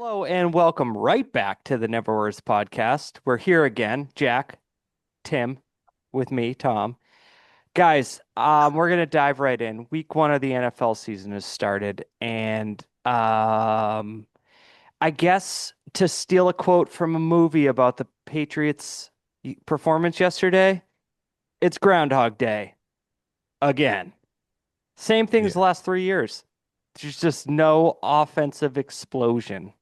Hello and welcome right back to the Never Words podcast. We're here again, Jack, Tim, with me, Tom. Guys, we're gonna dive right in. Week one of the NFL season has started, and I guess to steal a quote from a movie about the Patriots' performance yesterday, it's Groundhog Day again. Same thing as the Yeah. last 3 years. There's just no offensive explosion.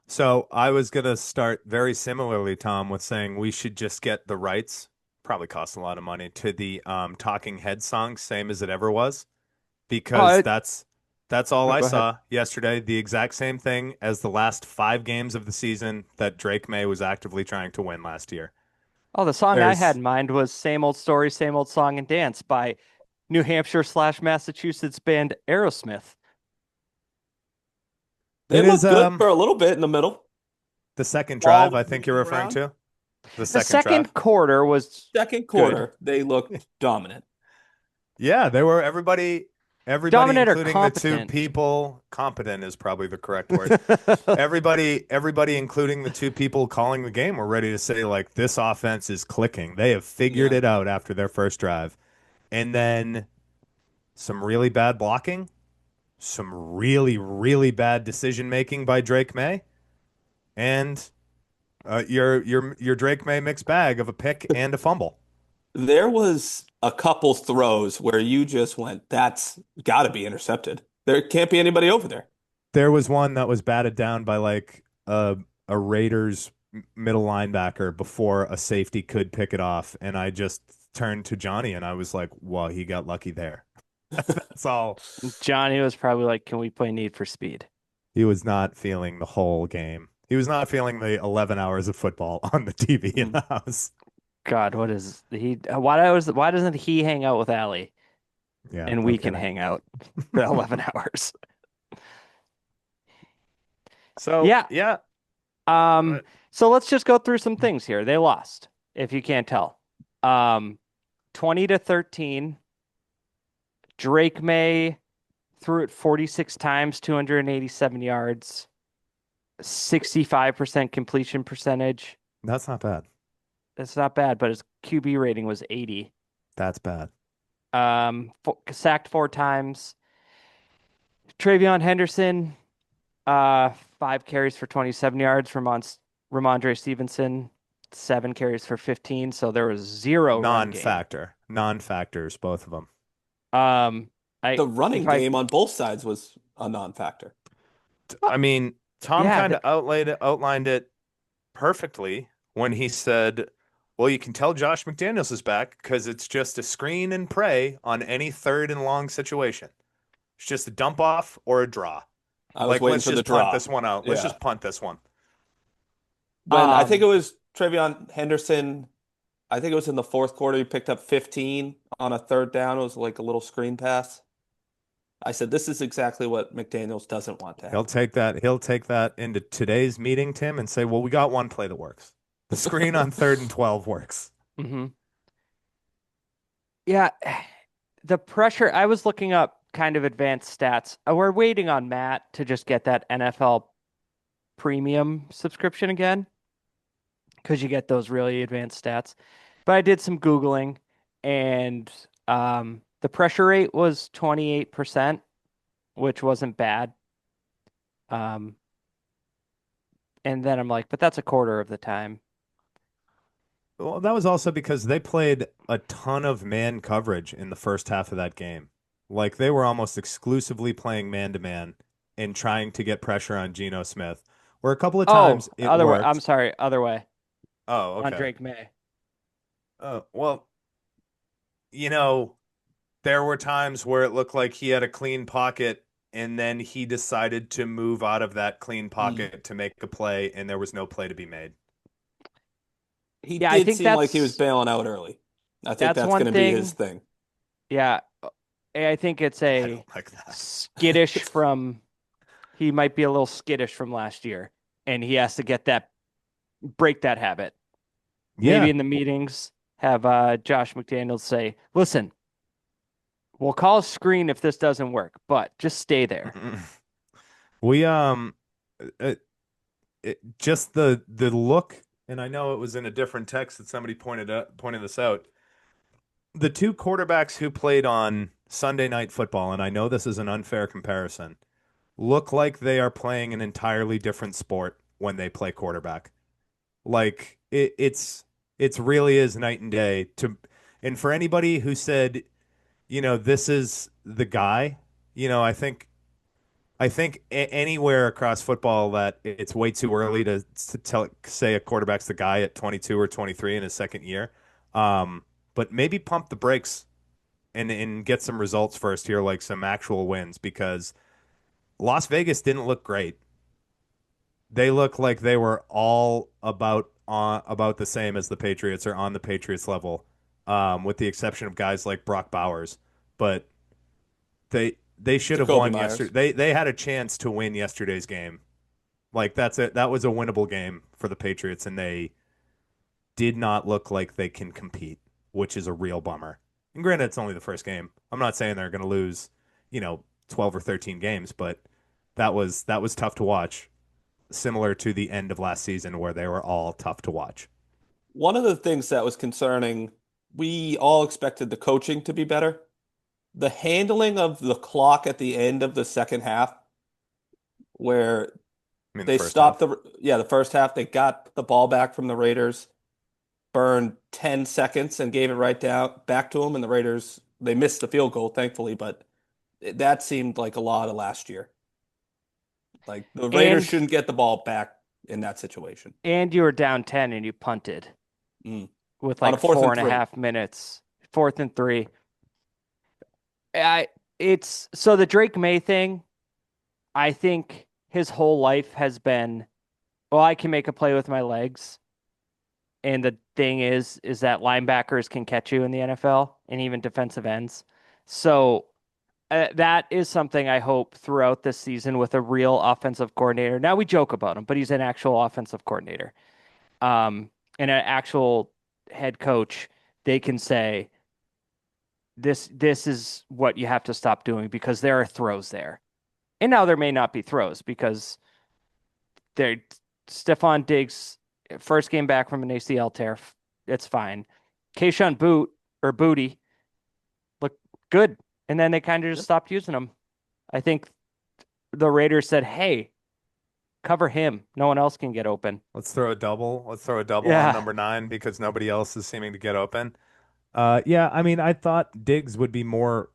So I was gonna start very similarly, Tom, with saying we should just get the rights, probably cost a lot of money, to the Talking Head song, Same as It Ever Was, Oh, because that's all I go ahead. saw yesterday. The exact same thing as the last 5 games of the season that Drake May was actively trying to win last year. Oh, the song I had There's in mind was Same Old Story, Same Old Song and Dance by New Hampshire slash Massachusetts band Aerosmith. They it is looked good for a little bit in the middle. the second drive Ball I was think you're moving referring around. to. The The second drive. second quarter was Second good. quarter, they looked dominant. Yeah, they were everybody Dominant or including the two competent? people, competent is probably the correct word. Everybody including the two people calling the game were ready to say like this offense is clicking. They have figured Yeah. it out after their first drive. And then some really bad blocking, some really bad decision making by Drake May, and your Drake May mixed bag of a pick and a fumble. There was a couple throws where you just went, that's got to be intercepted. There can't be anybody over there. There was one that was batted down by like a Raiders middle linebacker before a safety could pick it off, and I just turned to Johnny and I was like, "Well, he got lucky there." That's all. Johnny was probably like, "Can we play Need for Speed?" He was not feeling the whole game. He was not feeling the 11 hours of football on the TV in Mm. the house. God, what is he? Why doesn't he hang out with Allie Yeah, and no we can kidding. hang out for 11 hours? So, Yeah. yeah, Um, but so let's just go through some things here. They lost, if you can't tell. Um, 20-13. Drake May threw it 46 times, 287 yards, 65% completion percentage. that's not bad. It's not bad, but his QB rating was 80. That's bad. Sacked 4 times. Travion Henderson, uh, 5 carries for 27 yards. Ramondre Stevenson, 7 carries for 15. So there was zero run game. Non-factors, both of them. Um, I The running if I game on both sides was a non-factor. I mean, Tom yeah, kind of outlined it perfectly when he said, "Well, you can tell Josh McDaniels is back because it's just a screen and pray on any third and long situation. It's just a dump off or a draw. I was Like, waiting let's for the just punt draw. this one out. Let's Yeah. just punt this one." When I think it um was Travion Henderson, I think it was in the fourth quarter, he picked up 15 on a third down. It was like a little screen pass. I said, this is exactly what McDaniels doesn't want to He'll happen. take that. He'll take that into today's meeting, Tim, and say, "Well, we got one play that works. The screen on third and 12 works." mhm. Yeah, the pressure. I was looking up kind of advanced stats. We're waiting on Matt to just get that NFL premium subscription again because you get those really advanced stats. But I did some Googling and the pressure rate was 28%, which wasn't bad. Um, and then I'm like, but that's a quarter of the time. Well, that was also because they played a ton of man coverage in the first half of that game. Like they were almost exclusively playing man to man and trying to get pressure on Geno Smith. Where a couple of Oh, times it other way. I'm worked. sorry, other way Oh, on okay. Drake May. Well, you know, there were times where it looked like he had a clean pocket and then he decided to move out of that clean Mm. pocket to make a play and there was no play to be made. He Yeah, I did think seem like he was that's bailing out early. I think that's that's one going to be his thing. thing. Yeah, I think it's I a don't like that. skittish from he might be a little skittish from last year, and he has to get that break that habit. Maybe Yeah. in the meetings, have Josh McDaniels say, "Listen, we'll call a screen if this doesn't work, but just stay there." We uh, just the look, and I know it was in a different text that somebody pointed this out. The two quarterbacks who played on Sunday Night Football, and I know this is an unfair comparison, look like they are playing an entirely different sport when they play quarterback. Like it's really is night and day to, and for anybody who said, this is the guy, I think anywhere across football that it's way too early to say a quarterback's the guy at 22 or 23 in his second year. But maybe pump the brakes and get some results first here, like some actual wins, because Las Vegas didn't look great. They look like they were all about the same as the Patriots, or on the Patriots level, with the exception of guys like Brock Bowers. But they should have Jacoby won Myers. yesterday. They had a chance to win yesterday's game. Like that's it. That was a winnable game for the Patriots, and they did not look like they can compete, which is a real bummer. And granted, it's only the first game. I'm not saying they're going to lose, 12 or 13 games, but that was tough to watch, similar to the end of last season where they were all tough to watch. One of the things that was concerning, we all expected the coaching to be better. The handling of the clock at the end of the second half, where I mean, the they first stopped half. the first half, they got the ball back from the Raiders, burned 10 seconds and gave it right down back to them, and the Raiders, they missed the field goal, thankfully, but that seemed like a lot of last year. Like the Raiders And shouldn't get the ball back in that situation. and you were down 10 and you punted Mm. with On a like fourth four and and a three. half minutes, 4th and 3. I it's so the Drake May thing, I think his whole life has been, well, I can make a play with my legs. And the thing is that linebackers can catch you in the NFL and even defensive ends. So that is something I hope throughout this season with a real offensive coordinator. Now we joke about him, but he's an actual offensive coordinator, and an actual head coach. They can say this is what you have to stop doing because there are throws there, and now there may not be throws because they're Stephon Diggs first game back from an ACL tear. It's fine. Kayshawn Booty looked good, and then they kind of just Yep. stopped using him. I think the Raiders said, "Hey, cover him. No one else can get open." Let's throw a double. Let's throw a double on Yeah. number 9 because nobody else is seeming to get open. Yeah, I mean, I thought Diggs would be more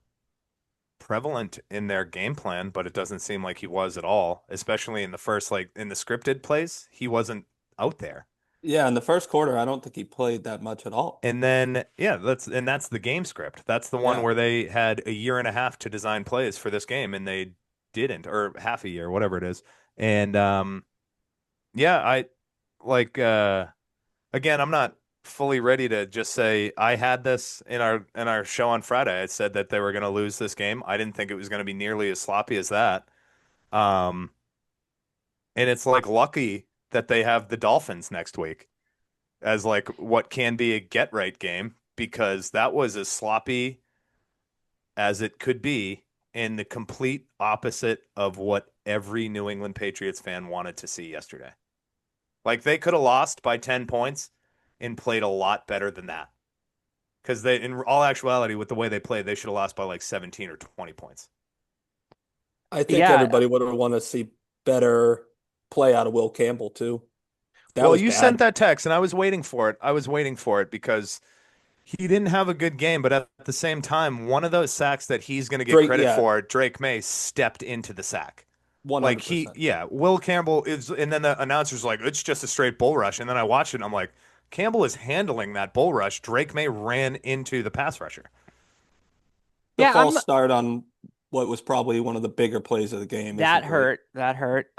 prevalent in their game plan, but it doesn't seem like he was at all, especially in the first, like in the scripted plays, he wasn't out there. Yeah, in the first quarter, I don't think he played that much at all. And then, yeah, that's the game script. That's the one Yeah. where they had a year and a half to design plays for this game, and they didn't, or half a year, whatever it is. And yeah, I like again, I'm not fully ready to just say I had this in our show on Friday. I said that they were going to lose this game. I didn't think it was going to be nearly as sloppy as that. Um, and it's like lucky that they have the Dolphins next week as like what can be a get right game, because that was as sloppy as it could be, and the complete opposite of what every New England Patriots fan wanted to see yesterday. Like they could have lost by 10 points and played a lot better than that. Because they, in all actuality, with the way they played, they should have lost by like 17 or 20 points. I think Yeah. everybody would have wanted to see better play out of Will Campbell too. That Well, was you sent bad. that text, and I was waiting for it. I was waiting for it because he didn't have a good game, but at the same time, one of those sacks that he's going to get Drake, credit yeah, for, Drake May stepped into the sack. Like 100%. yeah, Will Campbell is, and then the announcer's like, it's just a straight bull rush. And then I watched it and I'm like, Campbell is handling that bull rush. Drake May ran into the pass rusher. The Yeah, false start on what was probably one of the bigger plays of the game isn't that great. hurt. That hurt.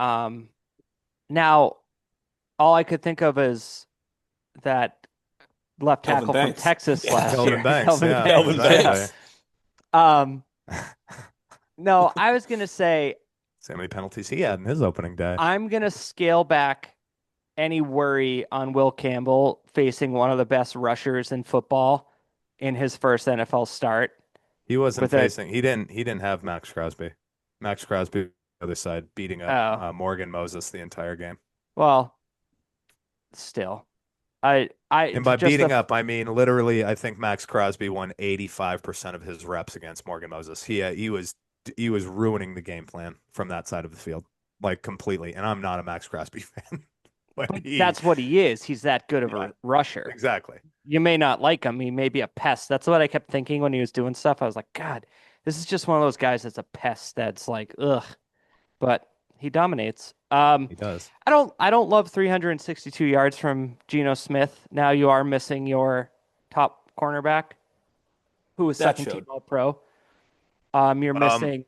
Now all I could think of is that left Kelvin tackle from Banks. Texas Yeah. last Kelvin year, Banks. Kelvin Yeah, Kelvin Banks. Yeah. exactly. Banks. Um, no, I was gonna say See how many penalties he had in his opening day. I'm gonna scale back any worry on Will Campbell facing one of the best rushers in football in his first NFL start He wasn't with a facing. He didn't have Max Crosby. Max Crosby, on the other side, beating up oh Morgan Moses the entire game. Well, still, I And by just the beating up, I mean literally. I think Max Crosby won 85% of his reps against Morgan Moses. He was ruining the game plan from that side of the field, like completely. And I'm not a Max Crosby fan, but but that's what he is. He's that good of yeah, a rusher. exactly. You may not like him. He may be a pest. That's what I kept thinking when he was doing stuff. I was like, God, this is just one of those guys that's a pest that's like, ugh. But he dominates. He does. I don't love 362 yards from Geno Smith. Now you are missing your top cornerback, who was That second team showed. All Pro. You're Um, missing.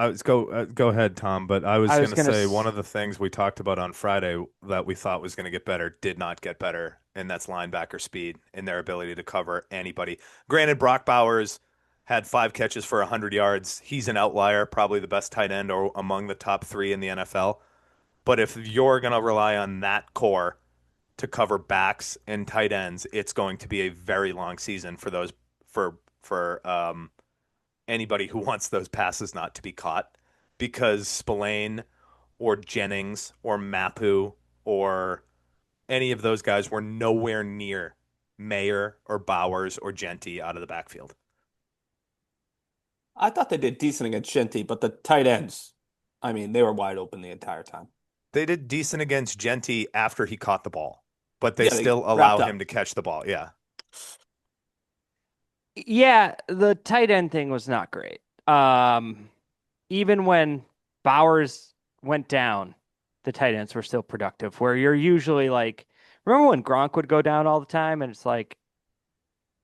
go ahead, Tom. But I was I was gonna gonna. say one of the things we talked about on Friday that we thought was gonna get better did not get better, and that's linebacker speed and their ability to cover anybody. Granted, Brock Bowers had 5 catches for 100 yards. He's an outlier, probably the best tight end or among the top three in the NFL. But if you're gonna rely on that core to cover backs and tight ends, it's going to be a very long season for those for anybody who wants those passes not to be caught because Spillane or Jennings or Mapu or any of those guys were nowhere near Mayer or Bowers or Genty out of the backfield. I thought they did decent against Shinty, but the tight ends, I mean, they were wide open the entire time. They did decent against Genty after he caught the ball, but they Yeah, they still wrapped allow him up. to catch the ball. Yeah. Yeah, the tight end thing was not great. Even when Bowers went down, the tight ends were still productive. Where you're usually like, remember when Gronk would go down all the time, and it's like,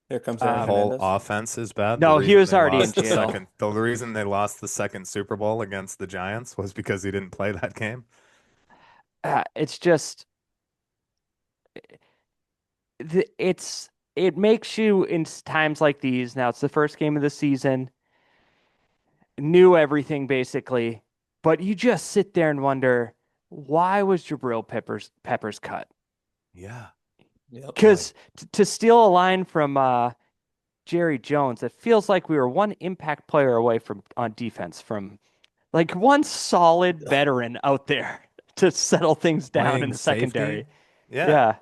Here comes The Aaron um, whole Hernandez. offense is bad. The no, he reason was they already in lost the jail. second, the reason they lost the second Super Bowl against the Giants was because he didn't play that game. It's just, it makes you in times like these. Now it's the first game of the season, knew everything basically, but you just sit there and wonder why was Jabril Peppers cut? Yeah, Yep. boy. Because to steal a line from Jerry Jones, it feels like we were one impact player away from on defense from like one solid veteran out there to settle things down in Playing the safety. secondary. Yeah, Yeah.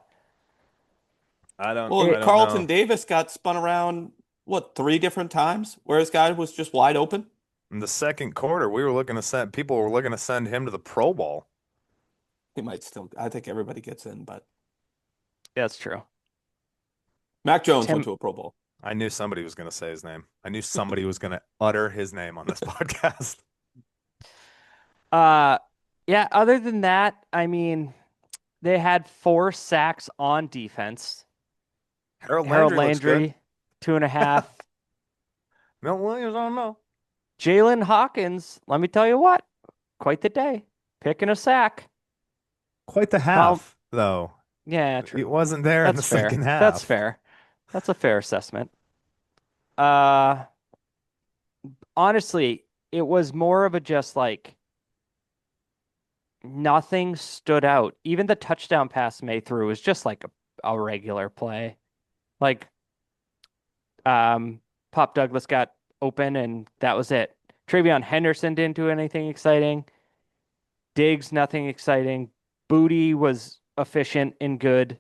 I don't Well, I It don't Carlton know. Davis got spun around, what, 3 different times where his guy was just wide open? In the second quarter, we were looking to send people were looking to send him to the Pro Bowl. He might still, I think everybody gets in, but That's true. Mac Jones went Tim to a Pro Bowl. I knew somebody was going to say his name. I knew somebody was going to utter his name on this podcast. uh yeah, other than that, I mean, they had 4 sacks on defense. Harold Harold Landry looks good. Landry, 2.5. Milton Williams, I don't know. Jalen Hawkins, let me tell you what, quite the day. Picking a sack. Quite the Well, half, though. yeah, It true. wasn't there in the That's second fair. That's half. fair. That's a fair assessment. Uh, Honestly, it was more of a just like nothing stood out. Even the touchdown pass May threw was just like a regular play. Like, Pop Douglas got open and that was it. Travion Henderson didn't do anything exciting. Diggs, nothing exciting. Booty was efficient and good.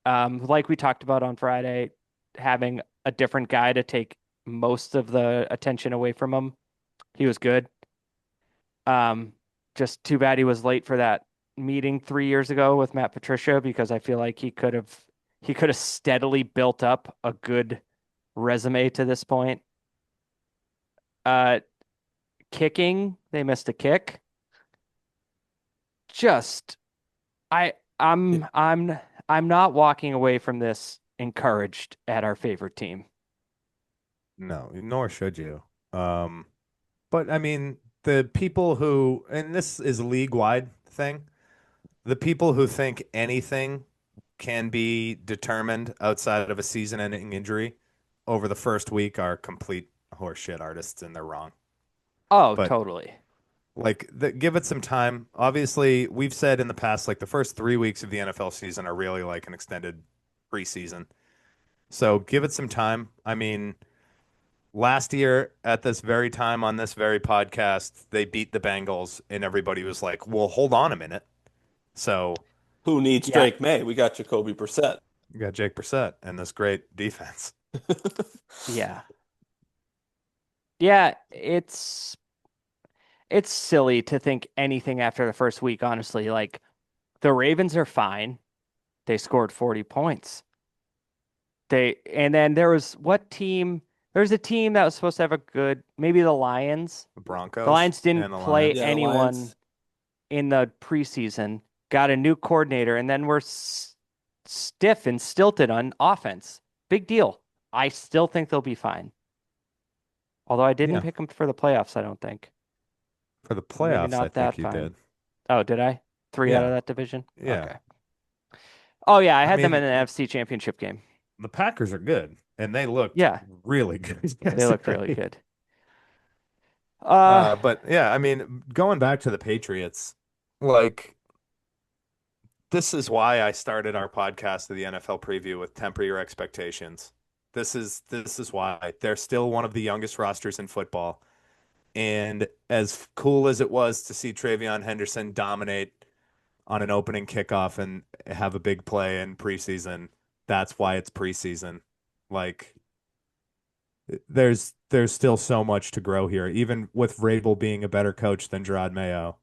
Like we talked about on Friday, having a different guy to take most of the attention away from him. He was good. Um, just too bad he was late for that meeting 3 years ago with Matt Patricia because I feel like he could have steadily built up a good resume to this point. Uh, Kicking, they missed a kick. Just I Yeah. I'm not walking away from this encouraged at our favorite team. No, nor should you. Um, but I mean, the people who, and this is a league-wide thing, the people who think anything can be determined outside of a season-ending injury over the first week are complete horseshit artists, and they're wrong. Oh, But totally. give it some time. Obviously, we've said in the past, like the first 3 weeks of the NFL season are really like an extended preseason. So give it some time. I mean, last year at this very time on this very podcast, they beat the Bengals, and everybody was like, "Well, hold on a minute. So Who needs Yeah, Drake May? We got Jacoby Brissett. you got Jake Brissett and this great defense. yeah, yeah. It's silly to think anything after the first week, honestly. Like the Ravens are fine. They scored 40 points. And then there was what team? There was a team that was supposed to have a good, maybe the Lions. The The Broncos Lions and didn't the play Lions. Yeah, the anyone Lions. in the preseason, got a new coordinator, and then we're stiff and stilted on offense. Big deal. I still think they'll be fine. Although I didn't Yeah. pick them for the playoffs, I don't think. For the Or maybe playoffs, I not think that you fine. did. Oh, did I? Three out of Yeah. that division? Yeah. Okay. Oh, yeah, I I had them in mean, an NFC championship game. the Packers are good, and they looked Yeah, really good they looked really yesterday. good. Uh, But yeah, I mean, going back to the Patriots, like this is why I started our podcast of the NFL preview with temper your expectations. This is why they're still one of the youngest rosters in football. And as cool as it was to see Travion Henderson dominate on an opening kickoff and have a big play in preseason, that's why it's preseason. Like there's still so much to grow here. Even with Vrabel being a better coach than Gerard Mayo,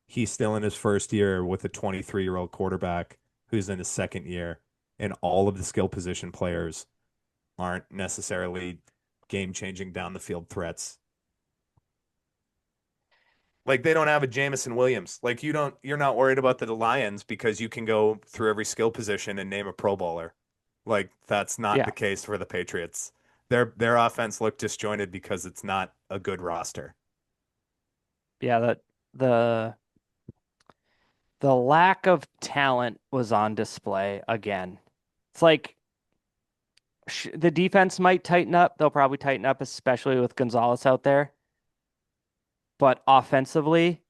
he's still in his first year with a 23-year-old quarterback who's in his second year, and all of the skill position players aren't necessarily game-changing down the field threats. Like they don't have a Jamison Williams. Like you're not worried about the Lions because you can go through every skill position and name a Pro Bowler. Like that's not yeah, the case for the Patriots. Their offense looked disjointed because it's not a good roster. yeah, the the lack of talent was on display again. It's like the defense might tighten up. They'll probably tighten up, especially with Gonzalez out there. But offensively,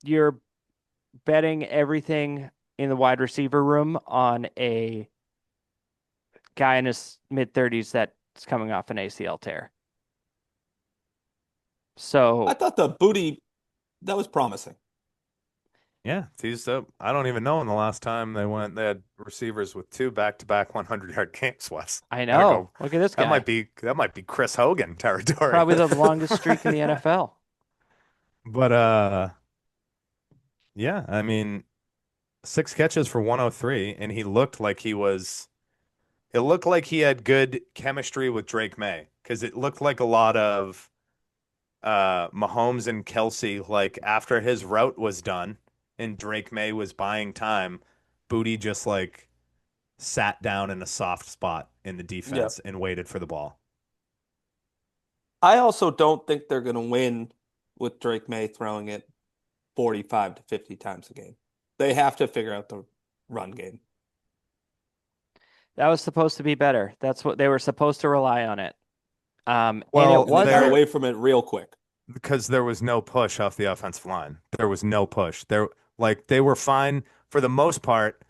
you're betting everything in the wide receiver room on a guy in his mid 30s that's coming off an ACL tear. I So thought the booty that was promising. Yeah, teased up. I don't even know when the last time they had receivers with two back-to-back 100-yard games, Wes. I Gotta know. go. Look at this guy. That might be Chris Hogan territory. Probably the longest streak in the NFL. But yeah, I mean, six catches for 103, and he looked like he was it looked like he had good chemistry with Drake May because it looked like a lot of Mahomes and Kelsey, like after his route was done and Drake May was buying time, Booty just like sat down in a soft spot in the Yeah. defense and waited for the ball. I also don't think they're going to win with Drake May throwing it 45 to 50 times a game. They have to figure out the run game. That was supposed to be better. That's what they were supposed to rely on it. And it Well, And they got wasn't. away from it real quick. because there was no push off the offensive line. There was no push. They were fine for the most part.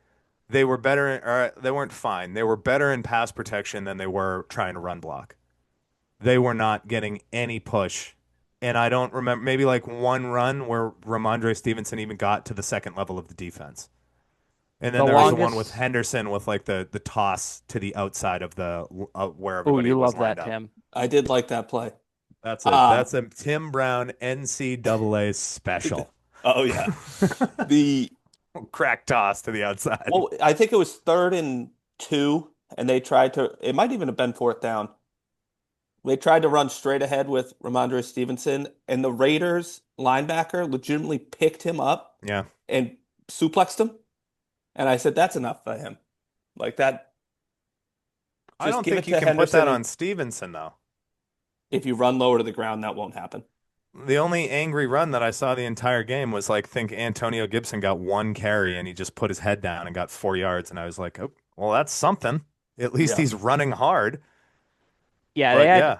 They were better, or they weren't fine. They were better in pass protection than they were trying to run block. They were not getting any push. And I don't remember maybe like one run where Ramondre Stevenson even got to the second level of the defense. And then The there was the one with longest. Henderson with like the toss to the outside of the where Oh, everybody you was love lined that, up. Tim. I did like that play. That's it. Um, That's a Tim Brown NCAA special. oh yeah. The Crack toss to the outside. well, I think it was 3rd and 2, and they tried to. It might even have been 4th down. They tried to run straight ahead with Ramondre Stevenson, and the Raiders linebacker legitimately picked him up Yeah. and suplexed him. And I said, "That's enough for him. Like that. I Just don't give think it you to can put Henderson, that and on Stevenson though. if you run lower to the ground, that won't happen." The only angry run that I saw the entire game was like think Antonio Gibson got one carry and he just put his head down and got 4 yards and I was like, oh, well, that's something. At least Yeah. he's running hard. Yeah, they But had. yeah,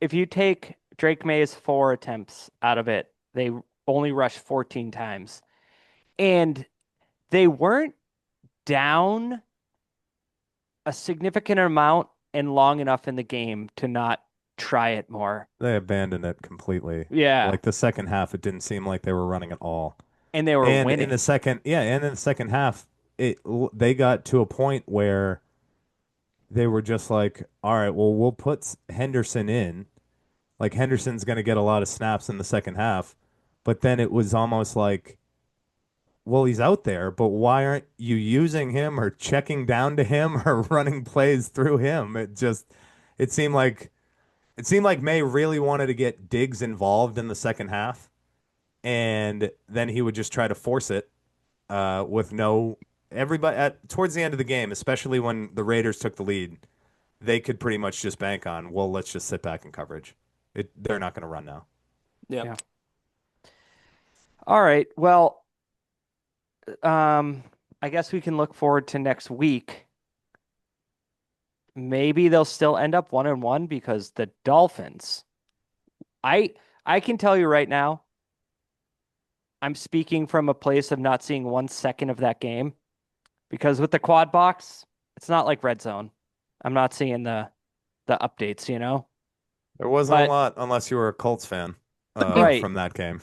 If you take Drake May's 4 attempts out of it, they only rushed 14 times, and they weren't down a significant amount and long enough in the game to not try it more. they abandoned it completely. Yeah. Like the second half, it didn't seem like they were running at all. and they were And in winning. the second, yeah, and in the second half, they got to a point where they were just like, all right, well, we'll put Henderson in. Like Henderson's going to get a lot of snaps in the second half, but then it was almost like, well, he's out there, but why aren't you using him or checking down to him or running plays through him? It seemed like May really wanted to get Diggs involved in the second half, and then he would just try to force it with no everybody at towards the end of the game, especially when the Raiders took the lead, they could pretty much just bank on, well, let's just sit back in coverage. They're not going to run now. Yeah. Yeah. All right. Well, um, I guess we can look forward to next week. Maybe they'll still end up 1-1 because the Dolphins. I I can tell you right now, I'm speaking from a place of not seeing 1 second of that game because with the quad box, it's not like red zone. I'm not seeing the updates, you know? There wasn't a But lot unless you were a Colts fan right. from that game.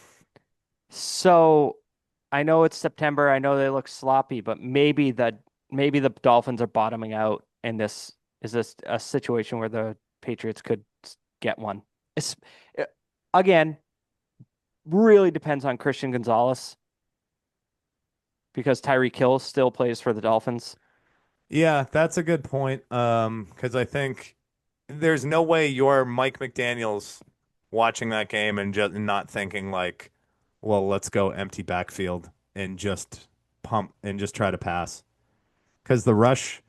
So I know it's September. I know they look sloppy, but maybe the Dolphins are bottoming out, and this a situation where the Patriots could get one. It's uh, again really depends on Christian Gonzalez because Tyreek Hill still plays for the Dolphins. Yeah, that's a good point. Because I think there's no way you're Mike McDaniel's watching that game and just not thinking like, well, let's go empty backfield and just pump and just try to pass. Because the rush,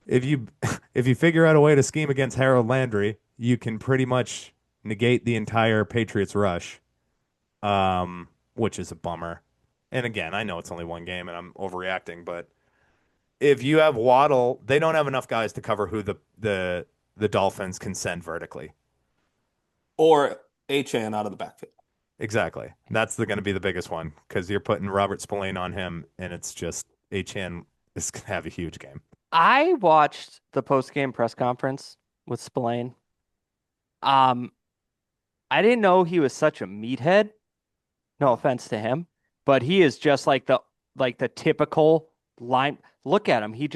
if you if you figure out a way to scheme against Harold Landry, you can pretty much negate the entire Patriots rush, which is a bummer. And again, I know it's only one game and I'm overreacting, but if you have Waddle, they don't have enough guys to cover who the Dolphins can send vertically. Or Achan out of the backfield. Exactly. That's going to be the biggest one because you're putting Robert Spillane on him, and it's just HN is going to have a huge game. I watched the post-game press conference with Spillane. Um, I didn't know he was such a meathead. No offense to him, but he is just like the typical line. Look at him. He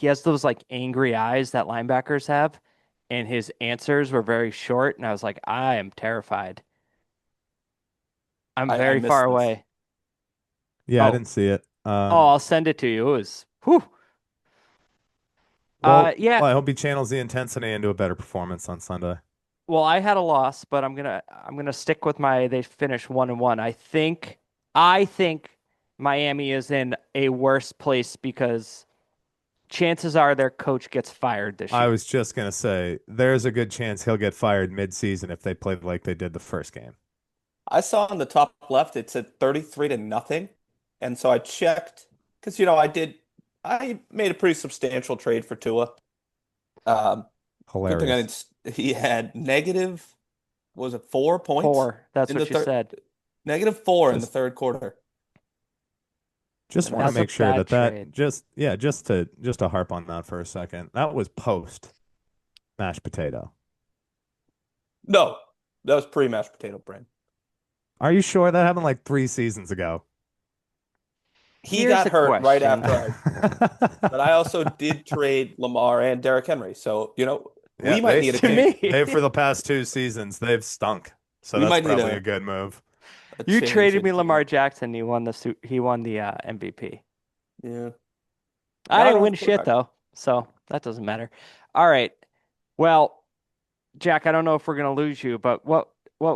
has those like angry eyes that linebackers have, and his answers were very short. And I was like, I am terrified. I'm I very far missed this. away. Yeah, I Oh, didn't see it. I'll send it to you. It was whew. Yeah. Well, I hope he channels the intensity into a better performance on Sunday. Well, I had a loss, but I'm gonna stick with my they finished 1-1. I think Miami is in a worse place because chances are their coach gets fired this I year. was just going to say there's a good chance he'll get fired mid-season if they play like they did the first game. I saw on the top left it said 33 to nothing. And so I checked because I made a pretty substantial trade for Tua. Um, Good thing Hilarious. he had negative, was it 4 points 4. That's in the what you third, said. -4 in the Just third quarter. just And want to That's a make sure bad that trade. just to harp on that for a second. That was post mashed potato. no, that was pre-mashed potato brain. Are you sure that happened like 3 seasons ago? He Here's got a hurt right question. after but I also did trade Lamar and Derrick Henry. So, Yeah, we might need a To change. me, they for the past 2 seasons they've stunk. So We that's might need probably a good move. a you change traded in me Lamar GM. Jackson. He won the MVP. Yeah. I Now I didn't don't have win a shit quarterback. though, so that doesn't matter. All right. Well, Jack, I don't know if we're gonna lose you, but what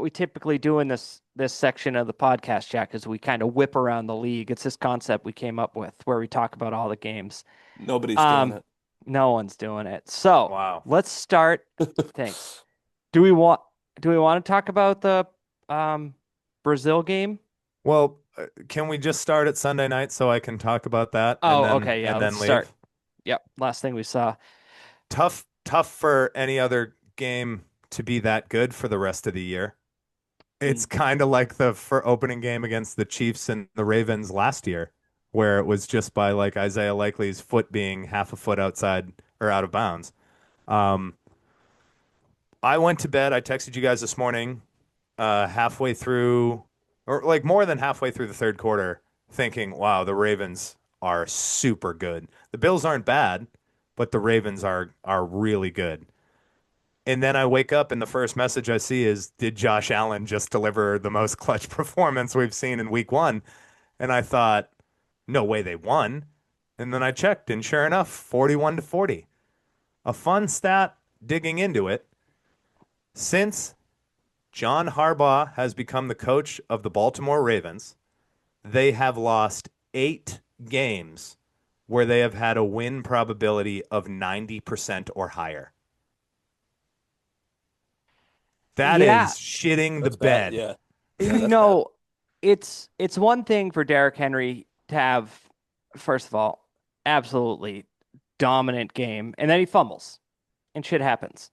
we typically do in this section of the podcast, Jack, is we kind of whip around the league. It's this concept we came up with where we talk about all the games. Nobody's doing Um, it. no one's doing it. So Wow. let's start. Thanks. Do we want do we want to talk about the um Brazil game? Well, can we just start at Sunday night so I can talk about that Oh, okay, yeah, and let's then start. leave? Yep, last thing we saw. Tough for any other game to be that good for the rest of the year. It's Mm. kind of like the for opening game against the Chiefs and the Ravens last year, where it was just by like Isaiah Likely's foot being half a foot outside or out of bounds. Um, I went to bed. I texted you guys this morning, halfway through, or like more than halfway through the third quarter, thinking, wow, the Ravens are super good. The Bills aren't bad, but the Ravens are really good. And then I wake up and the first message I see is, did Josh Allen just deliver the most clutch performance we've seen in week one? And I thought, no way they won. And then I checked, and sure enough, 41 to 40. A fun stat digging into it. Since John Harbaugh has become the coach of the Baltimore Ravens, they have lost 8 games where they have had a win probability of 90% or higher. That Yeah, is shitting the That's bad. bed. Yeah. Yeah, you that's bad. know, it's one thing for Derrick Henry to have, first of all, absolutely dominant game, and then he fumbles, and shit happens,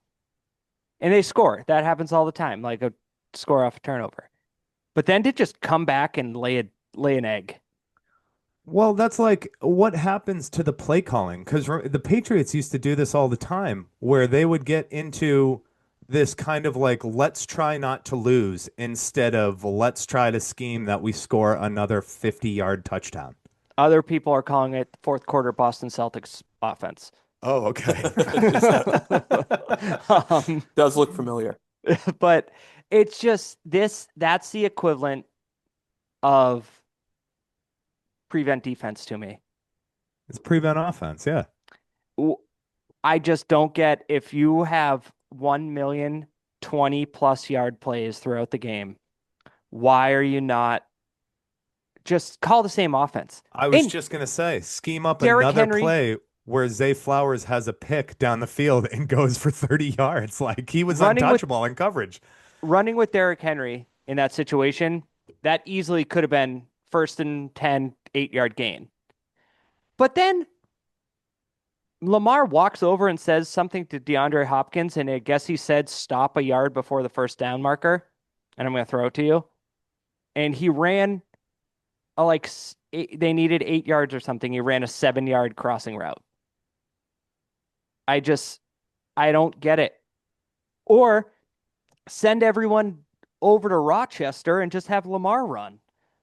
and they score. That happens all the time, like a score off a turnover. But then to just come back and lay an egg. Well, that's like what happens to the play calling because the Patriots used to do this all the time where they would get into this kind of like, let's try not to lose instead of let's try to scheme that we score another 50-yard touchdown. Other people are calling it fourth quarter Boston Celtics offense. Oh, okay. Is that um, does look familiar. but it's just that's the equivalent of prevent defense to me. It's prevent offense, yeah. I just don't get if you have 1 million 20 plus yard plays throughout the game, why are you not just call the same offense? I was And just gonna say, scheme up Derrick another Henry play where Zay Flowers has a pick down the field and goes for 30 yards. Like he was running with untouchable in coverage. Derrick Henry in that situation, that easily could have been first and 10, 8 yard gain. But then Lamar walks over and says something to DeAndre Hopkins, and I guess he said stop a yard before the first down marker, and I'm going to throw it to you. And he ran they needed 8 yards or something. He ran a 7 yard crossing route. I just I don't get it. Or send everyone over to Rochester and just have Lamar run.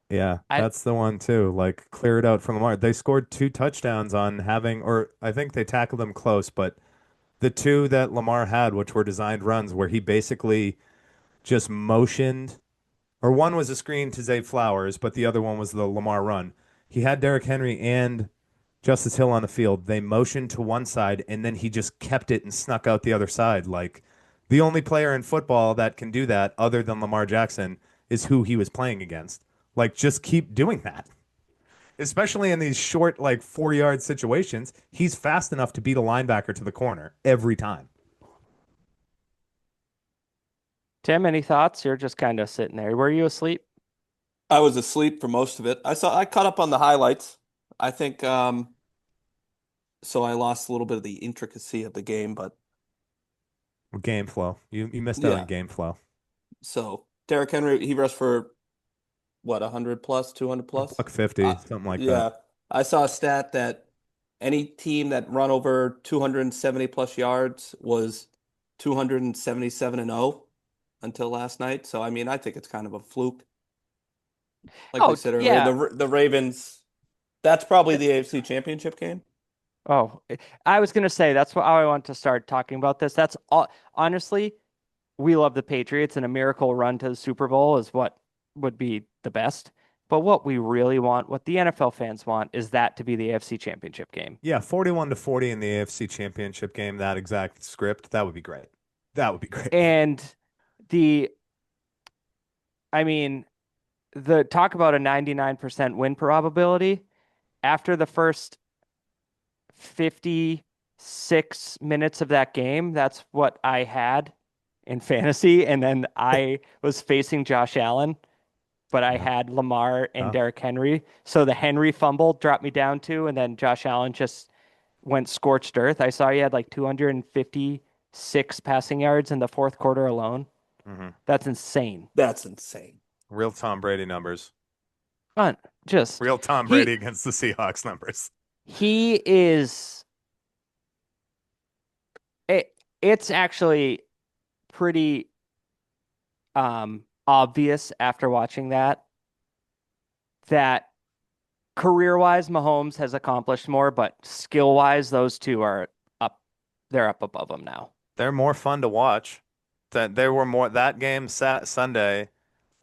Yeah, I that's the one too. Like clear it out from Lamar. They scored 2 touchdowns on having, or I think they tackled them close, but the two that Lamar had, which were designed runs, where he basically just motioned, or one was a screen to Zay Flowers, but the other one was the Lamar run. He had Derrick Henry and Justice Hill on the field. They motioned to one side, and then he just kept it and snuck out the other side. Like the only player in football that can do that, other than Lamar Jackson, is who he was playing against. Like, just keep doing that. Especially in these short, like 4 yard situations, he's fast enough to beat a linebacker to the corner every time. Tim, any thoughts? You're just kind of sitting there. Were you asleep? I was asleep for most of it. I caught up on the highlights. I think so I lost a little bit of the intricacy of the game, but Game flow. You missed out on yeah. game flow. So Derrick Henry, he rushed for what, 100 plus, 200 A plus? buck 50, something like that. Yeah. I saw a stat that any team that run over 270 plus yards was 277-0 until last night. So I mean, I think it's kind of a fluke. Like we Oh, said earlier, yeah. the Ravens, that's probably the AFC Championship game. Oh, I was gonna say that's how I want to start talking about this. That's all. Honestly, we love the Patriots, and a miracle run to the Super Bowl is what would be the best. But what we really want, what the NFL fans want, is that to be the AFC Championship game. Yeah, 41 to 40 in the AFC Championship game, that exact script. That would be great. That would be great. And the, I mean, the talk about a 99% win probability after the first 56 minutes of that game, that's what I had in fantasy. And then I was facing Josh Allen, but I Yeah. had Lamar and Huh? Derrick Henry. So the Henry fumble dropped me down to, and then Josh Allen just went scorched earth. I saw he had like 256 passing yards in the fourth quarter alone. Hmm. That's insane. That's insane. Real Tom Brady numbers. Fun. Just Real Tom Brady he against the Seahawks numbers. he is it, it's actually pretty obvious after watching that career-wise, Mahomes has accomplished more, but skill-wise, those two are up. They're up above him now. They're more fun to watch. That there were more that game Sunday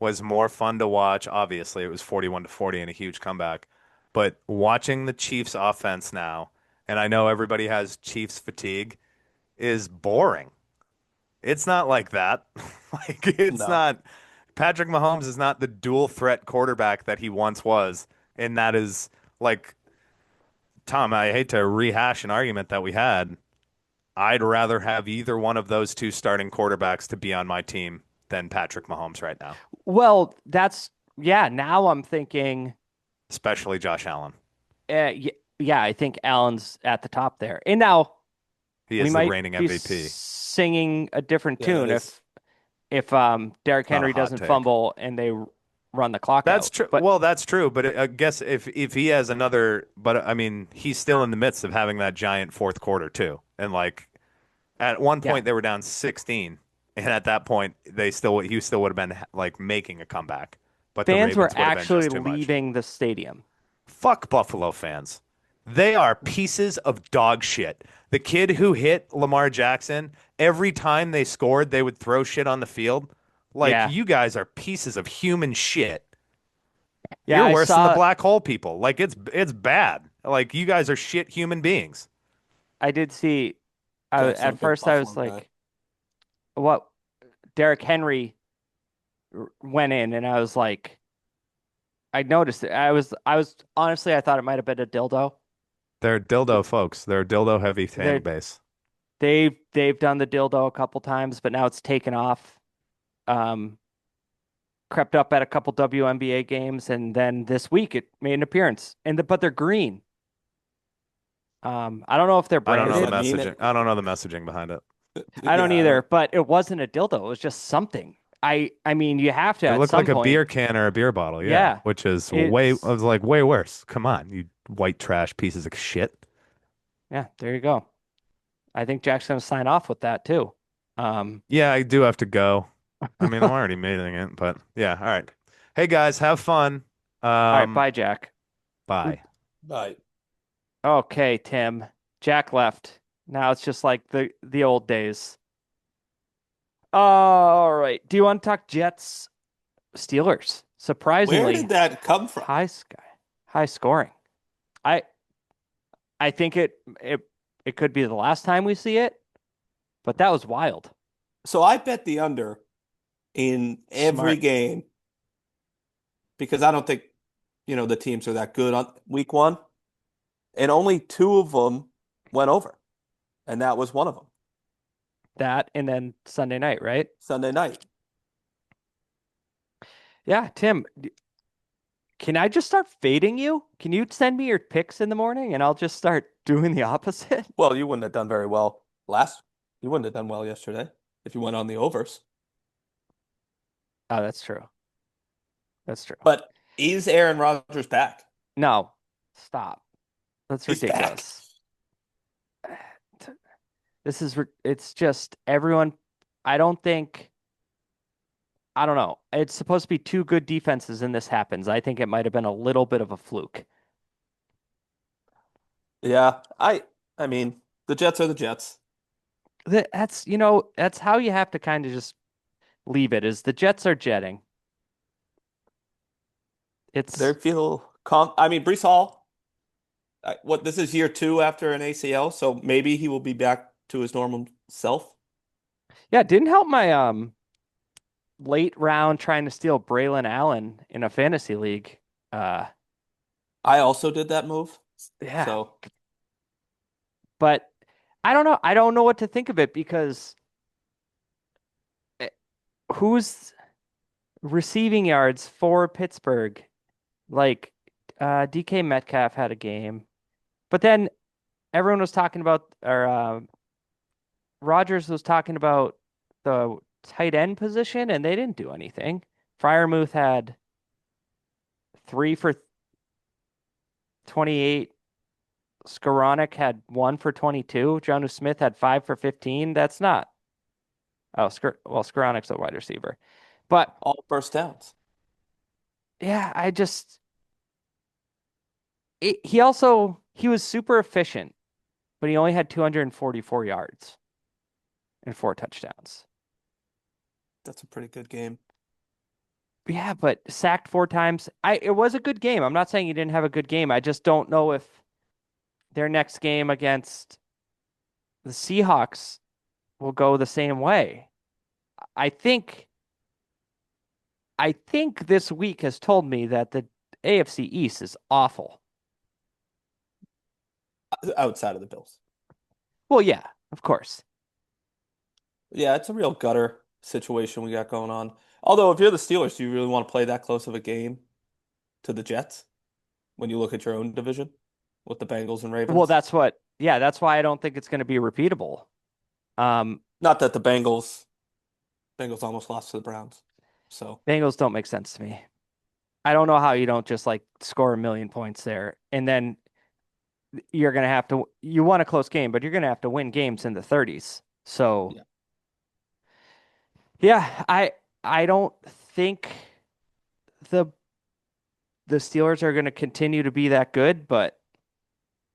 was more fun to watch. Obviously, it was 41-40 and a huge comeback. But watching the Chiefs offense now, and I know everybody has Chiefs fatigue, is boring. It's not like that. Like it's No. not Patrick Mahomes is not the dual threat quarterback that he once was. And that is like Tom, I hate to rehash an argument that we had. I'd rather have either one of those two starting quarterbacks to be on my team than Patrick Mahomes right now, Well, that's yeah. Now I'm thinking, especially Josh Allen. yeah, I think Allen's at the top there. And now He we is the might reigning be MVP. singing a different Yeah, that tune is if Derrick Not a Henry hot doesn't take. fumble and they run the clock That's out. true. But Well, that's true. But I guess if he has another, but I mean, he's still in the midst of having that giant fourth quarter too. And like at one yeah, point they were down 16, and at that point he still would have been like making a comeback, but the fans were Ravens would have been actually just too much. leaving the stadium. Fuck Buffalo fans. They are pieces of dog shit. The kid who hit Lamar Jackson, every time they scored, they would throw shit on the field. Like, Yeah, you guys are pieces of human shit. yeah, You're I worse than the saw. black hole people. Like, it's bad. Like, you guys are shit human beings. I did see. Jackson, a At big first, I Buffalo was guy. like, "What?" Derrick Henry went in, and I was like, I noticed it. I was honestly, I thought it might have been a dildo. They're dildo folks. They're a dildo heavy fan They're base. they've done the dildo a couple times, but now it's taken off. Um, Crept up at a couple WNBA games, and then this week it made an appearance. But they're green. I don't know if they're I don't Does know the that branded. mean messaging. I don't know the messaging behind it. I don't Yeah, I either, don't. but it wasn't a dildo. It was just something. I mean, you have to It at looked some like a point. beer can or a beer bottle, yeah, Yeah, which is way, I it's was like, way worse. Come on, you white trash pieces of shit. yeah. There you go. I think Jack's gonna sign off with that too. Um, Yeah, I do have to go. I mean, I'm already making it, but yeah, all right. Hey guys, have fun. all right, Um, bye, Jack. bye. Right. Okay, Tim. Jack left. Now it's just like the old days. All right. Do you want to talk Jets Steelers? Where Surprisingly did that come from? high sky, high scoring. I I think it could be the last time we see it, but that was wild. So I bet the under in every Smart. game because I don't think, the teams are that good on week one. And only two of them went over. And that was one of them, That and then Sunday night, right? Sunday night. Yeah, Tim, can I just start fading you? Can you send me your picks in the morning and I'll just start doing the opposite? Well, you wouldn't have done very well you wouldn't have done well yesterday if you went on the overs. Oh, that's true. That's true. But is Aaron Rodgers back? No, stop. That's He's back. ridiculous. It's just everyone. I don't think, I don't know. It's supposed to be two good defenses and this happens. I think it might have been a little bit of a fluke. Yeah, I mean, the Jets are the Jets. That's how you have to kind of just leave it is the Jets are jetting. They It's feel calm. I mean, Brees Hall, this is year two after an ACL, so maybe he will be back to his normal self. yeah, it didn't help my late round trying to steal Braylon Allen in a fantasy league. Uh I also did that move. yeah, So but I don't know. I don't know what to think of it because eh, who's receiving yards for Pittsburgh? Like DK Metcalf had a game, but then everyone was talking about, or Rogers was talking about the tight end position, and they didn't do anything. Fryermuth had 3 for 28. Skoranek had 1 for 22. Jonnu Smith had 5 for 15. That's not. Oh, Skoranek's a wide receiver, but all first downs. yeah, I just he was super efficient, but he only had 244 yards and 4 touchdowns. That's a pretty good game. Yeah, but sacked 4 times. It was a good game. I'm not saying he didn't have a good game. I just don't know if their next game against the Seahawks will go the same way. I think I think this week has told me that the AFC East is awful. Outside of the Bills. Well, yeah, of course. Yeah, it's a real gutter situation we got going on. Although, if you're the Steelers, do you really want to play that close of a game to the Jets when you look at your own division with the Bengals and Well, Ravens? that's why I don't think it's going to be repeatable. Um, Not that the Bengals almost lost to the Browns. So, Bengals don't make sense to me. I don't know how you don't just like score a million points there and then you're going to have to you want a close game, but you're going to have to win games in the 30s. So, yeah. yeah, I don't think the the Steelers are going to continue to be that good, but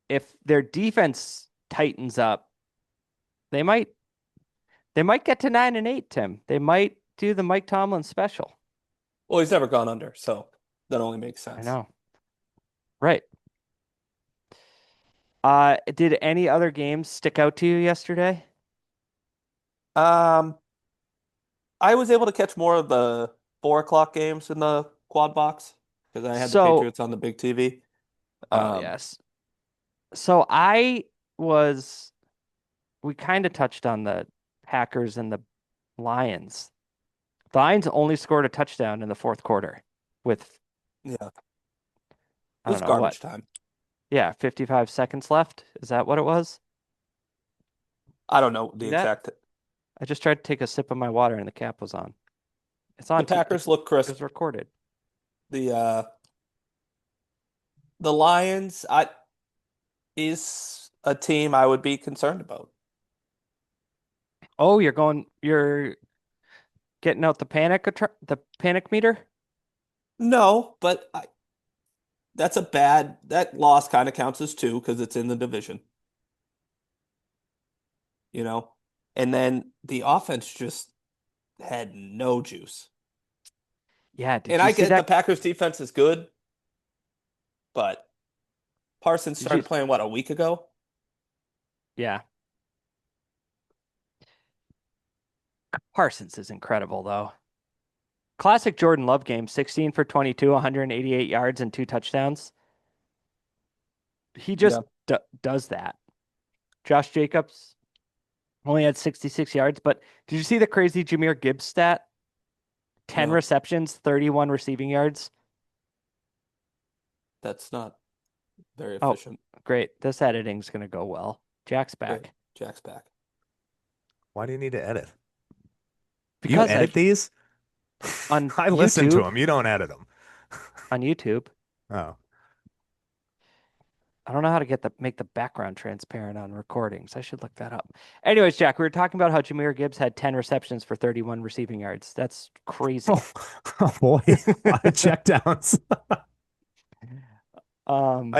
if their defense tightens up, they might they might get to 9-8, Tim. They might do the Mike Tomlin special. Well, he's never gone under, so that only makes I sense. know. Right. Did any other games stick out to you yesterday? Um, I was able to catch more of the 4 o'clock games in the quad box because I had the So, Patriots on the big TV. oh Um, yes. So I was we kind of touched on the Packers and the Lions. The Lions only scored a touchdown in the fourth quarter with yeah, it I don't was know what. garbage time. Yeah, 55 seconds left. Is that what it was? I don't know the See that? exact. I just tried to take a sip of my water and the cap was on. It's The on t Packers look it crisp. was recorded. The uh the Lions I is a team I would be concerned about. Oh, you're getting out the panic meter? No, but that loss kind of counts as two because it's in the division, you know. And then the offense just had no juice. Yeah, And did you I see get the that? Packers defense is good, but Parsons Did you started playing what, a week ago? Yeah, Parsons is incredible though. Classic Jordan Love game, 16 for 22, 188 yards and 2 touchdowns. He just Yeah. does that. Josh Jacobs only had 66 yards, but did you see the crazy Jahmyr Gibbs stat? 10 No, receptions, 31 receiving yards. that's not very Oh, efficient. great. This editing's going to go well. Jack's Great. back. Jack's back. Why do you need to edit? You Because edit these? on I listen to YouTube, them. You don't edit them. on YouTube, Oh. I don't know how to make the background transparent on recordings. I should look that up. Anyways, Jack, we were talking about how Jahmyr Gibbs had 10 receptions for 31 receiving yards. That's crazy. Oh, oh boy. A lot of checkdowns. Um,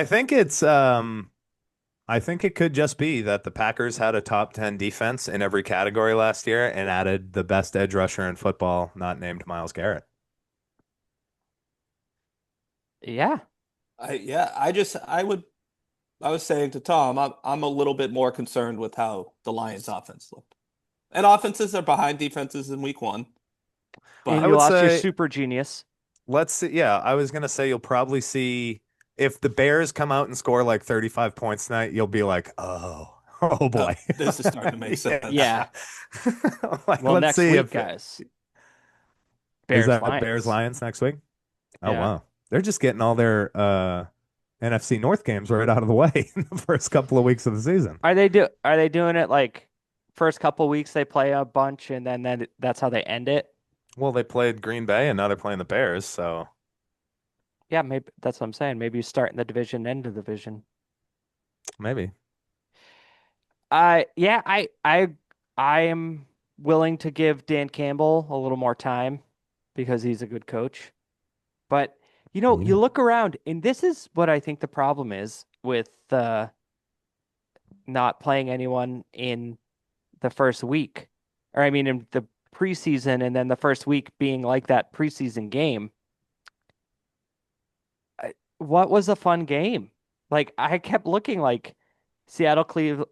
I think it could just be that the Packers had a top 10 defense in every category last year and added the best edge rusher in football, not named Myles Garrett. yeah. I was saying to Tom, I'm a little bit more concerned with how the Lions offense looked. And offenses are behind defenses in week one, And I but you would lost your say super genius. let's see. Yeah, I was gonna say you'll probably see if the Bears come out and score like 35 points tonight, you'll be like, oh boy. this is starting to make sense. Yeah. Yeah. Like, Well, let's next see week, if guys. is Bears that Bears Lions. Lions next week? Oh Yeah. wow. They're just getting all their NFC North games right out of the way in the first couple of weeks of the season. Are they doing it like first couple weeks they play a bunch and then that's how they end it? Well, they played Green Bay and now they're playing the Bears, so Yeah, maybe that's what I'm saying. Maybe you start in the division, end of the division. maybe. Yeah, I am willing to give Dan Campbell a little more time because he's a good coach. But You Yeah. look around, and this is what I think the problem is with not playing anyone in the first week, or I mean, in the preseason, and then the first week being like that preseason game. What was a fun game? Like I kept looking like Seattle, Cleveland,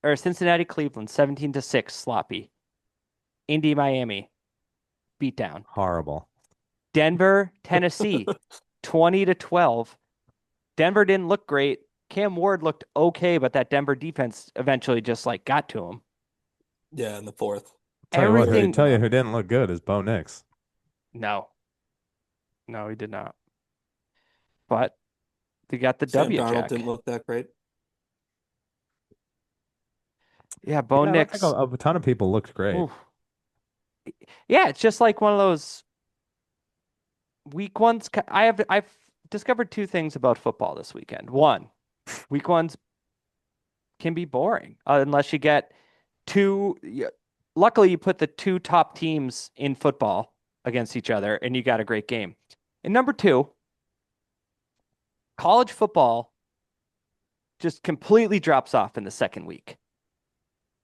or Cincinnati, Cleveland, 17-6 sloppy. Indy, Miami, beatdown. Horrible. Denver, Tennessee, 20-12. Denver didn't look great. Cam Ward looked okay, but that Denver defense eventually just like got to him. Yeah, in the fourth. Tell you what, Very Everything, tell you who dominant. didn't look good is Bo Nix. no, no, he did not. But they got the Sam W Darnold check. didn't look that great. Yeah, Bo Yeah, I don't think Nix. a ton of people looked great. Oof. Yeah, it's just like one of those week ones. I've discovered two things about football this weekend. One, week ones can be boring unless you get two. Luckily, you put the two top teams in football against each other, and you got a great game. And number two, college football just completely drops off in the second week.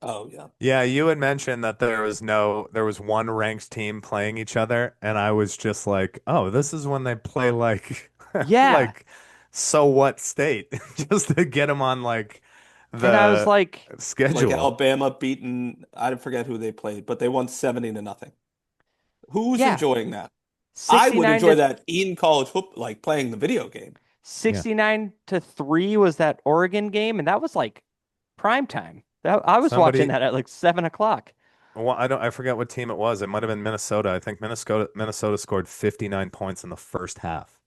Oh yeah. Yeah, you had mentioned that there was one ranked team playing each other, and I was just like, oh, this is when they play like, Yeah, like, so what state, just to get them on like and I was the like, Like schedule. Alabama beating, I forget who they played, but they won 70-0. Who's yeah, enjoying that? I would 69 enjoy to that in college football, like playing the video game. Yeah, 69-3 was that Oregon game, and that was like prime time. I was watching somebody, that at like 7 o'clock. well, I forget what team it was. It might have been Minnesota. I think Minnesota scored 59 points in the first half.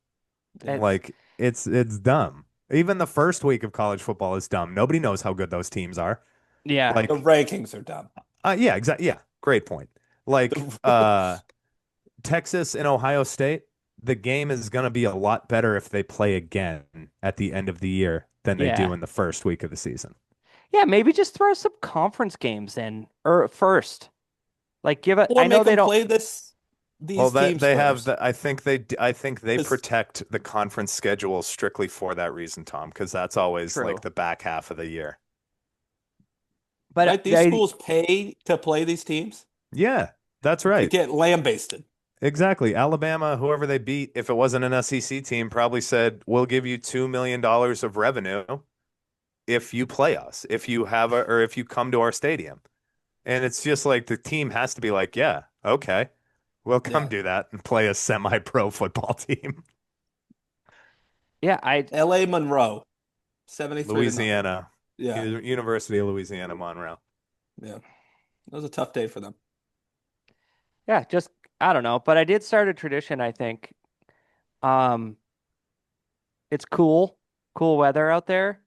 Yeah. It's Like it's dumb. Even the first week of college football is dumb. Nobody knows how good those teams are. yeah, The Like, rankings are dumb. yeah, exactly. Yeah, great point. Like, Texas and Ohio State, the game is going to be a lot better if they play again at the end of the year than they do yeah, in the first week of the season. yeah. Maybe just throw some conference games in or first. Like give it. Or I know make they them don't. play Well, these that teams they have first. the I think they Because protect the conference schedule strictly for that reason, Tom, because that's always like True, the back half of the year. but right, these schools pay to play these teams Yeah, that's to right. get lambasted. Exactly. Alabama, whoever they beat, if it wasn't an SEC team, probably said, "We'll give you $2 million of revenue if you play us, if you have a, or if you come to our stadium." And it's just like the team has to be like, "Yeah, okay, we'll come Yeah. do that and play a semi-pro football team." yeah, I LA Monroe, 73-0. Louisiana, Yeah. University of Louisiana, Monroe. Yeah. That was a tough day for them. yeah, just I don't know. But I did start a tradition. I think. Um, it's cool weather out there.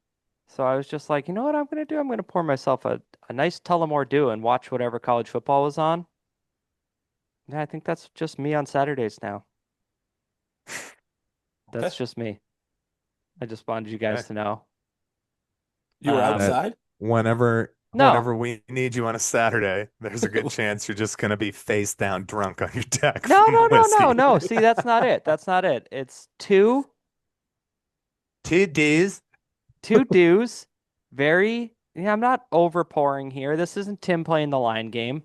So I was just like, you know what I'm gonna do? I'm gonna pour myself a nice Tullamore Dew and watch whatever college football was on. Yeah, I think that's just me on Saturdays now. That's Okay. just me. I just wanted you guys Okay. to know. You were Um, That outside? no, whenever we need you on a Saturday, there's a good chance you're just gonna be face down drunk on your deck no, from no, no, no, whiskey. no. See, that's not it. That's not it. It's TDs. two dews. Very, yeah, I'm not over pouring here. This isn't Tim playing the line game.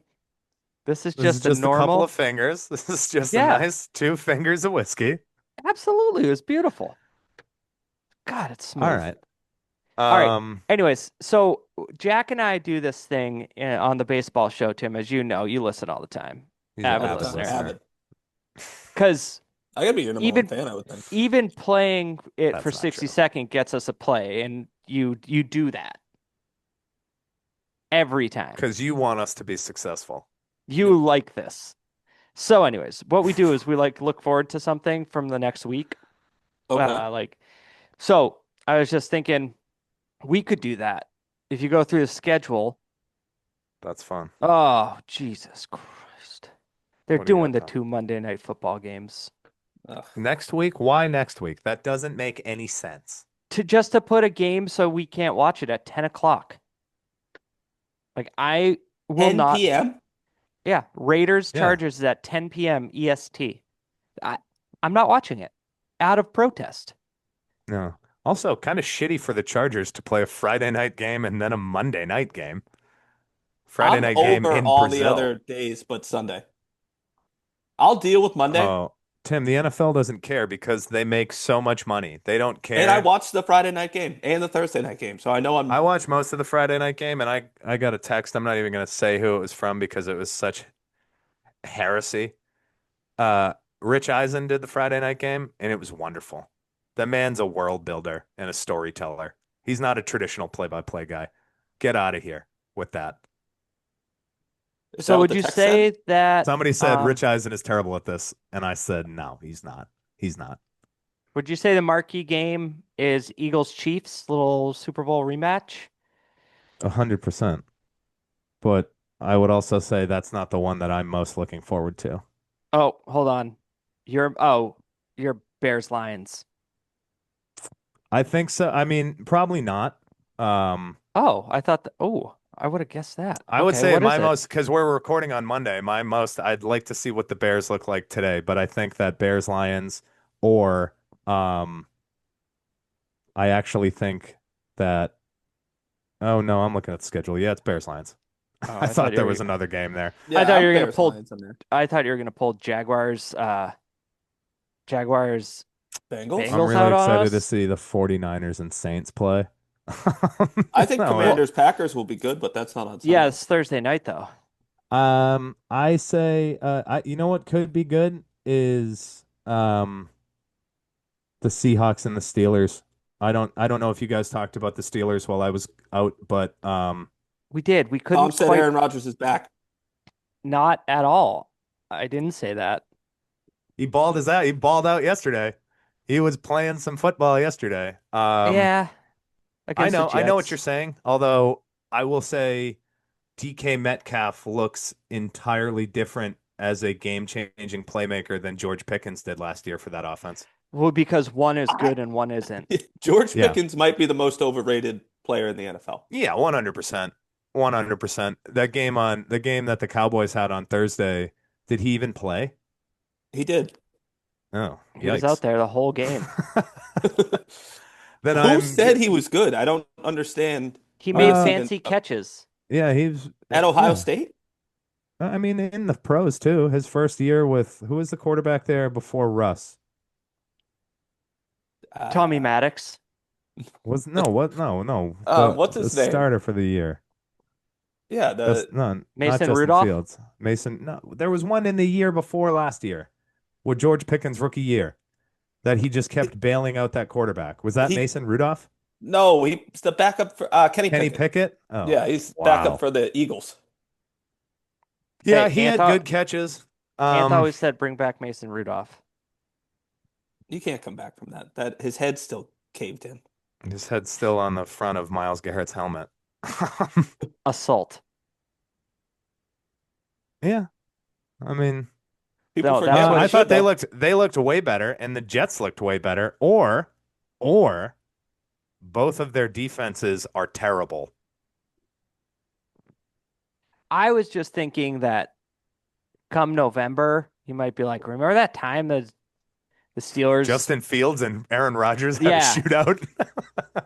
This is This is just a just a couple of normal. fingers. This is just a Yeah, nice 2 fingers of whiskey. absolutely. It was beautiful. God, it's All smooth. right. All right. Um, Anyways, so Jack and I do this thing on the baseball show, Tim, as you know, you listen all the time, he's an avid All the avid time. listener. listener. Avid. Because I gotta be your number one even fan, I would think. even playing it for That's not 60 true. seconds gets us a play, and you do that every time. Because you want us to be successful. Yep. You like this. So, anyways, what we do is we like look forward to something from the next week. Okay. Like, so I was just thinking we could do that. If you go through the schedule, That's fun. oh, Jesus Christ. They're What do you doing got, the Tom? two Monday night football games Ugh. Next week? Why next week? That doesn't make any sense. to put a game so we can't watch it at 10 o'clock. Like I will not. 10 p.m. Yeah, Raiders Yeah. Chargers is at 10 p.m. EST. I I'm not watching it out of protest. No. Also, kind of shitty for the Chargers to play a Friday night game and then a Monday night game. Friday I'm night game over in all the Brazil. other days but Sunday. I'll deal with Monday, Oh, Tim, the NFL doesn't care because they make so much money. They don't and I care. watched the Friday night game and the Thursday night game, so I know I I'm. watched most of the Friday night game and I got a text. I'm not even going to say who it was from because it was such heresy. Uh, Rich Eisen did the Friday night game and it was wonderful. The man's a world builder and a storyteller. He's not a traditional play-by-play guy. Get out of here with that. Is So that what would the you text said? say that Somebody said Rich Eisen is terrible at this, and I said no, he's not. He's not. would you say the marquee game is Eagles Chiefs little Super Bowl rematch? 100%. But I would also say that's not the one that I'm most looking forward to. Oh, hold on. Your Bears Lions. I think so. I mean, probably not. Um, Oh, I thought that, oh, I would have guessed that. I would Okay, say what is my it? most, because we're recording on Monday, my most, I'd like to see what the Bears look like today, but I think that Bears Lions or um, I actually think that, oh no, I'm looking at the schedule. Yeah, it's Bears Lions. Oh, I thought there was another game there. I Yeah, thought you I'm were gonna Bears pull Lions in there. I thought you were gonna pull Jaguars Bengals. I'm Bengals really out on excited to us. see the 49ers and Saints play. I think No, Well, Commanders Packers will be good, but that's not on yeah, Sunday. it's Thursday night though. I say, you know what could be good is, the Seahawks and the Steelers. I don't know if you guys talked about the Steelers while I was out, but, We did. We Tom couldn't said quite Aaron Rodgers is back. not at all. I didn't say that. he balled out yesterday. He was playing some football yesterday. Yeah, against the I know what you're Jets. saying, although I will say DK Metcalf looks entirely different as a game-changing playmaker than George Pickens did last year for that offense. Well, because one is good and one isn't. George Yeah. Pickens might be the most overrated player in the NFL. Yeah, 100%. 100%. The game that the Cowboys had on Thursday, did he even play? He did. Oh, He was out yikes. there the whole game. Then Who I'm said he was good? I don't understand He how made that's uh even fancy catches. yeah, he's at Ohio yeah. State. I mean in the pros too. His first year with who was the quarterback there before Russ? Tommy Uh, Maddox. Was no, what no, no. what's The his name? starter for the year. Yeah, Just the no, not Mason Justin Rudolph. Fields. Mason, no, there was one in the year before last year with George Pickens' rookie year that he just kept bailing out that quarterback. Was that he Mason Rudolph? no, he's the backup for Kenny Kenny Pickett. Pickett? Oh, Yeah, he's backup wow. for the Eagles. Yeah, Hey, he had good catches. Ant Um, always said bring back Mason Rudolph. You can't come back from that. That his head's still caved in. his head's still on the front of Miles Garrett's helmet. Assault. Yeah, I mean, People No, that's forget when what he I thought should though. they looked way better, and the Jets looked way better, or both of their defenses are terrible. I was just thinking that come November, he might be like, remember that time the Steelers? Justin Fields and Aaron Rodgers had a Yeah, shootout.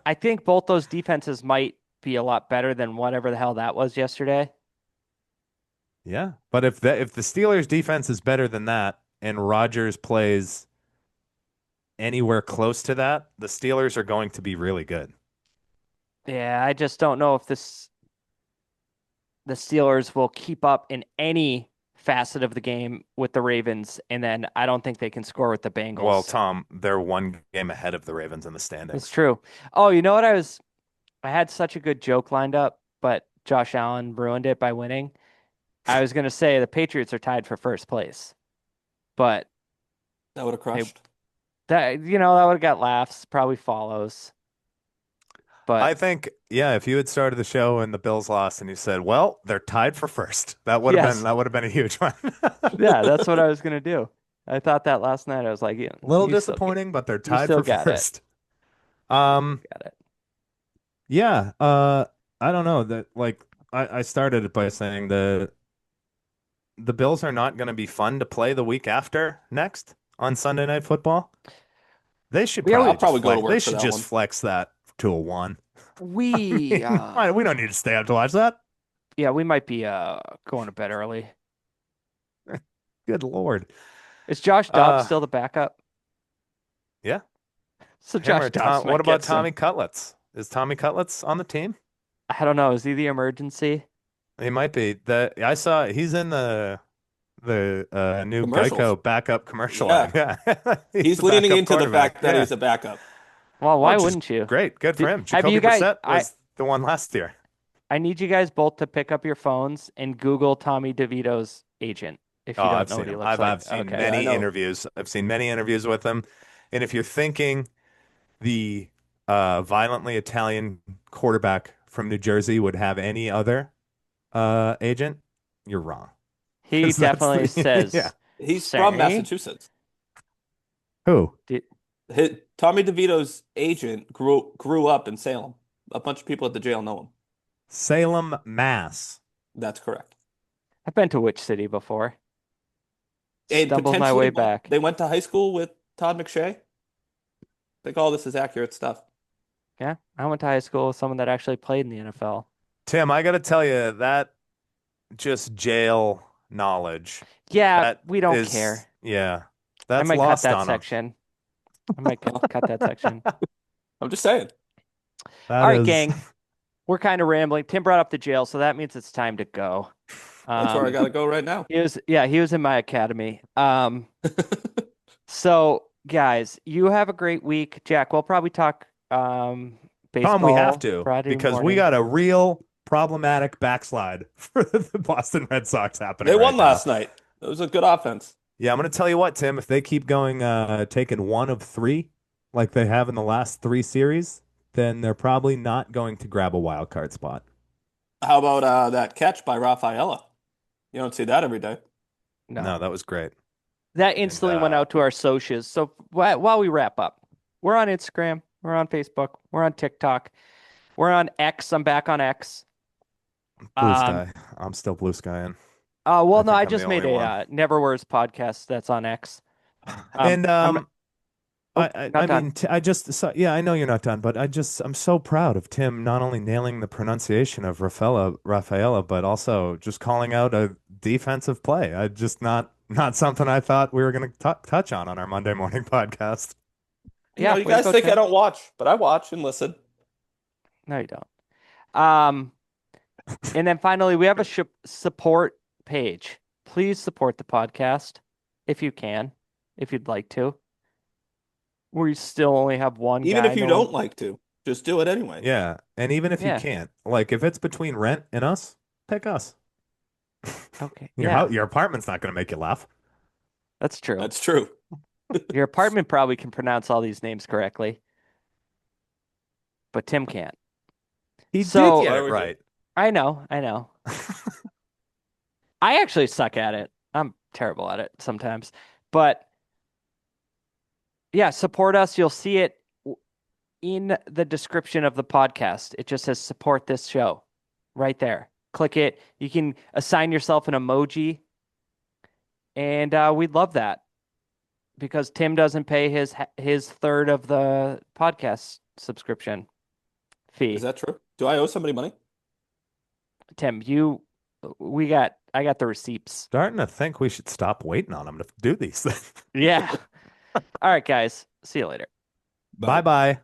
I think both those defenses might be a lot better than whatever the hell that was yesterday. Yeah, but if the Steelers defense is better than that and Rodgers plays anywhere close to that, the Steelers are going to be really good. Yeah, I just don't know if the Steelers will keep up in any facet of the game with the Ravens, and then I don't think they can score with the Well, Bengals. Tom, they're one game ahead of the Ravens in the It's standings. true. Oh, you know what? I had such a good joke lined up, but Josh Allen ruined it by winning. I was gonna say the Patriots are tied for first place, but That would have they crushed. that that would have got laughs, probably follows. I But think, yeah, if you had started the show and the Bills lost and you said, "Well, they're tied for first," yes, that would have been a huge one. yeah, that's what I was gonna do. I thought that last night. I was like, yeah, A little disappointing, but they're you tied still for got it. first. Um, Got it. yeah, I don't know that like I started it by saying the Bills are not going to be fun to play the week after next on Sunday Night Football. They should We are, probably I'll just probably go to flex. They work for should that just one. flex that to a 1. we We don't need to stay up to watch that. yeah, we might be going to bed early. Good Lord. Is Josh Dobbs Uh, still the backup? yeah. So Him Josh or Dobbs Tom? What might about get some. Tommy Cutlets? Is Tommy Cutlets on the team? I don't know. Is he the emergency? He might be. I saw he's in the new Commercials. Geico backup commercial ad. Yeah. Yeah. He's He's the leaning backup into the quarterback. fact that Yeah. he's a backup. Well, Oh, why just wouldn't you? great. Good for him. Have you Jacoby guys? Brissett was the one last year. I need you guys both to pick up your phones and Google Tommy DeVito's agent if Oh, you don't I've know what seen he him. looks I've like. seen Okay. Yeah, I many know. interviews. I've seen many interviews with him. And if you're thinking the violently Italian quarterback from New Jersey would have any other agent, you're wrong. He Because that's definitely the yeah. says, He's from Sonny, Massachusetts. Who? Tommy DeVito's agent grew up in Salem. A bunch of people at the jail know him. Salem, Mass. That's correct. I've been to which city before? And Stumbled my way potentially back. they went to high school with Todd McShay. I think all this is accurate stuff. Yeah, I went to high school with someone that actually played in the NFL. Tim, I got to tell you that just jail knowledge Yeah, that we don't is, care. yeah, I that's might cut lost that on us. section. I might cut that section. I'm just saying. All That right, is, gang. We're kind of rambling. Tim brought up the jail, so that means it's time to go. That's where I gotta go right now. He was in my academy. So guys, you have a great week. Jack, we'll probably talk Tom, we have baseball to Friday because we morning. got a real problematic backslide for the Boston Red Sox happening They won right now. last night. It was a good offense. Yeah, I'm going to tell you what, Tim, if they keep going, taking 1 of 3 like they have in the last 3 series, then they're probably not going to grab a wild card spot. How about that catch by Rafaela? You don't see that every day. No, that was great. That And instantly went out to our socials. So while we wrap up, we're on Instagram, we're on Facebook, we're on TikTok, we're on X. I'm back on X. Blue Um, Sky. I'm still Blue Skying. well, I no, think I I'm the just made only a one. Never Wears podcast that's on X. And I'm oh, I not done. mean, I just so, yeah, I know you're not done, but I'm so proud of Tim not only nailing the pronunciation of Rafaela, but also just calling out a defensive play. I just not something I thought we were going to touch on our Monday morning podcast. Yeah, You way to guys go, think I Tim. don't watch, but I watch and listen. No, you don't. Um, and then finally, we have a support page. Please support the podcast if you can, if you'd like to. We still only have one Even guy. if you No one. don't like to, just do it anyway. Yeah, and even if you Yeah. can't, like if it's between rent and us, pick us. Okay. Your Yeah, your apartment's not going to make you laugh. that's true. That's true. Your apartment probably can pronounce all these names correctly, but Tim can't. He So- did get Why it are we right. I know. I actually suck at it. I'm terrible at it sometimes. But yeah, support us. You'll see it in the description of the podcast. It just says support this show right there. Click it. You can assign yourself an emoji. And we'd love that because Tim doesn't pay his third of the podcast subscription fee. Is that true? Do I owe somebody money? Tim, I got the receipts. Starting to think we should stop waiting on him to do these things. Yeah. All right, guys. See you later. Bye bye.